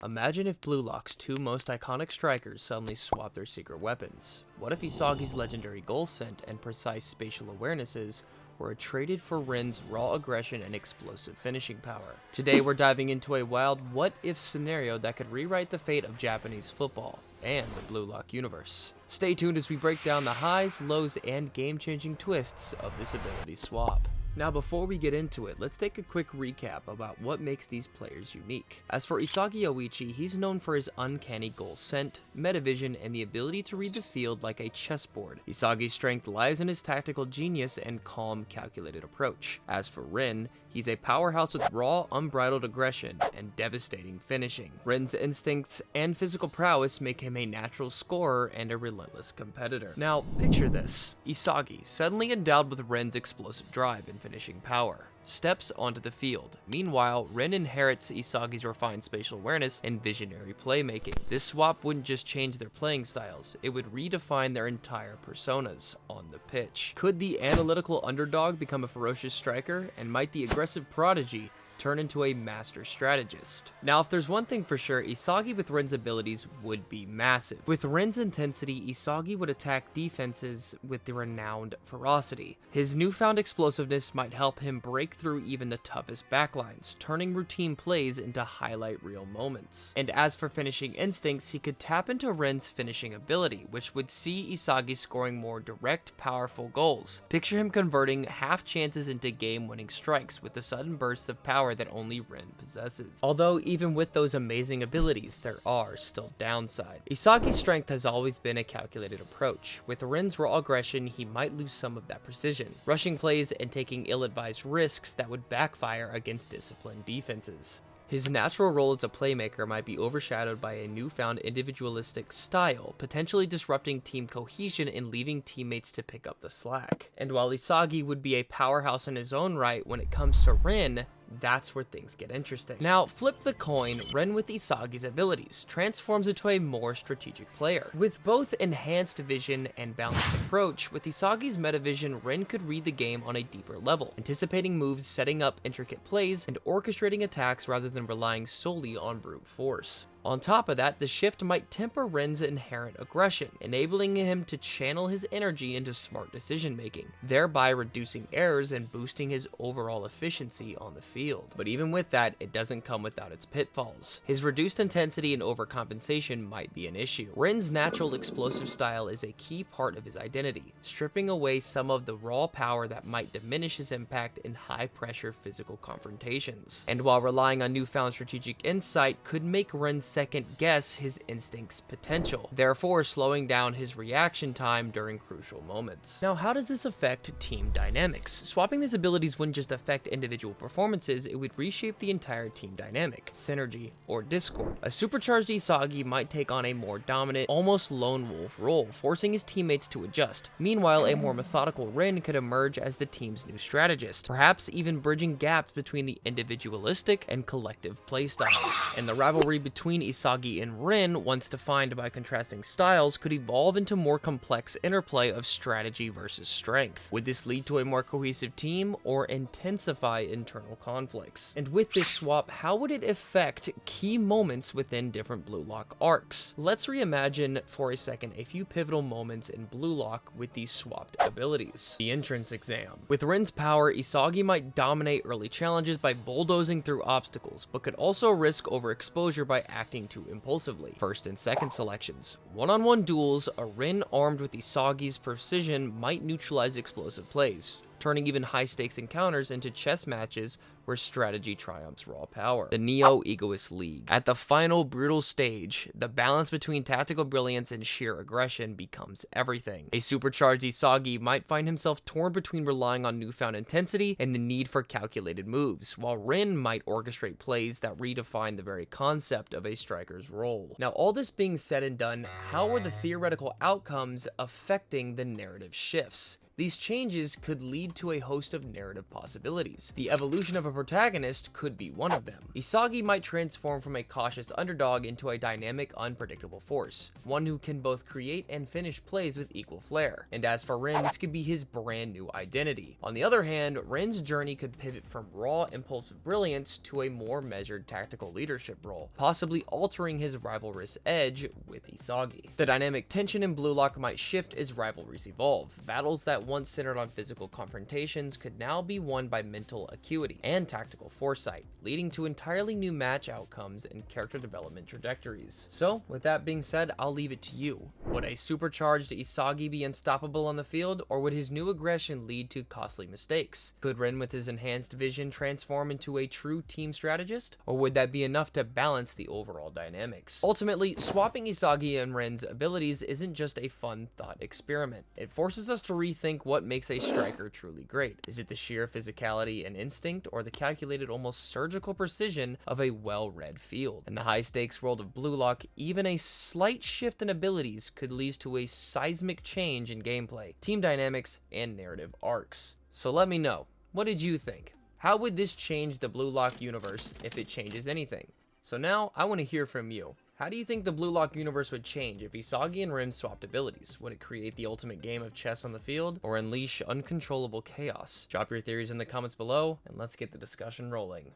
Imagine if Blue Lock's two most iconic strikers suddenly swap their secret weapons. What if Isagi's legendary goal scent and precise spatial awarenesses were traded for Rin's raw aggression and explosive finishing power? Today we're diving into a wild what-if scenario that could rewrite the fate of Japanese football and the Blue Lock universe. Stay tuned as we break down the highs, lows, and game-changing twists of this ability swap. Now before we get into it, let's take a quick recap about what makes these players unique. As for Isagi Oichi, he's known for his uncanny goal scent, metavision, and the ability to read the field like a chessboard. Isagi's strength lies in his tactical genius and calm, calculated approach. As for Rin, he's a powerhouse with raw, unbridled aggression and devastating finishing. Rin's instincts and physical prowess make him a natural scorer and a relentless competitor. Now, picture this. Isagi, suddenly endowed with Rin's explosive drive and finishing power, steps onto the field. Meanwhile, Rin inherits Isagi's refined spatial awareness and visionary playmaking. This swap wouldn't just change their playing styles, it would redefine their entire personas on the pitch. Could the analytical underdog become a ferocious striker, and might the aggressive prodigy turn into a master strategist? Now, if there's one thing for sure, Isagi with Rin's abilities would be massive. With Rin's intensity, Isagi would attack defenses with the renowned ferocity. His newfound explosiveness might help him break through even the toughest backlines, turning routine plays into highlight reel moments. And as for finishing instincts, he could tap into Rin's finishing ability, which would see Isagi scoring more direct, powerful goals. Picture him converting half chances into game-winning strikes with the sudden bursts of power that only Rin possesses. Although even with those amazing abilities, there are still downsides. Isagi's strength has always been a calculated approach. With Rin's raw aggression, he might lose some of that precision, rushing plays and taking ill-advised risks that would backfire against disciplined defenses. His natural role as a playmaker might be overshadowed by a newfound individualistic style, potentially disrupting team cohesion and leaving teammates to pick up the slack. And while Isagi would be a powerhouse in his own right, when it comes to Rin, that's where things get interesting. Now, flip the coin. Rin with Isagi's abilities transforms into a more strategic player. With both enhanced vision and balanced approach, with Isagi's metavision, Rin could read the game on a deeper level, anticipating moves, setting up intricate plays, and orchestrating attacks rather than relying solely on brute force. On top of that, the shift might temper Rin's inherent aggression, enabling him to channel his energy into smart decision-making, thereby reducing errors and boosting his overall efficiency on the field. But even with that, it doesn't come without its pitfalls. His reduced intensity and overcompensation might be an issue. Rin's natural explosive style is a key part of his identity, stripping away some of the raw power that might diminish his impact in high-pressure physical confrontations. And while relying on newfound strategic insight could make Rin second guess his instinct's potential, therefore slowing down his reaction time during crucial moments. Now, how does this affect team dynamics? Swapping these abilities wouldn't just affect individual performances, it would reshape the entire team dynamic, synergy, or discord. A supercharged Isagi might take on a more dominant, almost lone wolf role, forcing his teammates to adjust. Meanwhile, a more methodical Rin could emerge as the team's new strategist, perhaps even bridging gaps between the individualistic and collective playstyles. And the rivalry between Isagi and Rin, once defined by contrasting styles, could evolve into more complex interplay of strategy versus strength. Would this lead to a more cohesive team or intensify internal conflicts? And with this swap, how would it affect key moments within different Blue Lock arcs? Let's reimagine for a second a few pivotal moments in Blue Lock with these swapped abilities. The entrance exam. With Rin's power, Isagi might dominate early challenges by bulldozing through obstacles, but could also risk overexposure by acting too impulsively. First and second selections. One-on-one duels, a Rin armed with Isagi's precision might neutralize explosive plays, turning even high-stakes encounters into chess matches where strategy triumphs raw power. The Neo Egoist League. At the final brutal stage, the balance between tactical brilliance and sheer aggression becomes everything. A supercharged Isagi might find himself torn between relying on newfound intensity and the need for calculated moves, while Rin might orchestrate plays that redefine the very concept of a striker's role. Now, all this being said and done, how are the theoretical outcomes affecting the narrative shifts? These changes could lead to a host of narrative possibilities. The evolution of a protagonist could be one of them. Isagi might transform from a cautious underdog into a dynamic, unpredictable force, one who can both create and finish plays with equal flair. And as for Rin, this could be his brand new identity. On the other hand, Rin's journey could pivot from raw, impulsive brilliance to a more measured tactical leadership role, possibly altering his rivalrous edge with Isagi. The dynamic tension in Blue Lock might shift as rivalries evolve. Battles that once centered on physical confrontations could now be won by mental acuity and tactical foresight, leading to entirely new match outcomes and character development trajectories. So, with that being said, I'll leave it to you. Would a supercharged Isagi be unstoppable on the field, or would his new aggression lead to costly mistakes? Could Rin with his enhanced vision transform into a true team strategist, or would that be enough to balance the overall dynamics? Ultimately, swapping Isagi and Rin's abilities isn't just a fun thought experiment. It forces us to rethink what makes a striker truly great. Is it the sheer physicality and instinct, or the calculated, almost surgical precision of a well-read field? In the high-stakes world of Blue Lock, even a slight shift in abilities could lead to a seismic change in gameplay, team dynamics, and narrative arcs. So let me know, what did you think? How would this change the Blue Lock universe if it changes anything? So now, I want to hear from you. How do you think the Blue Lock universe would change if Isagi and Rin swapped abilities? Would it create the ultimate game of chess on the field, or unleash uncontrollable chaos? Drop your theories in the comments below, and let's get the discussion rolling.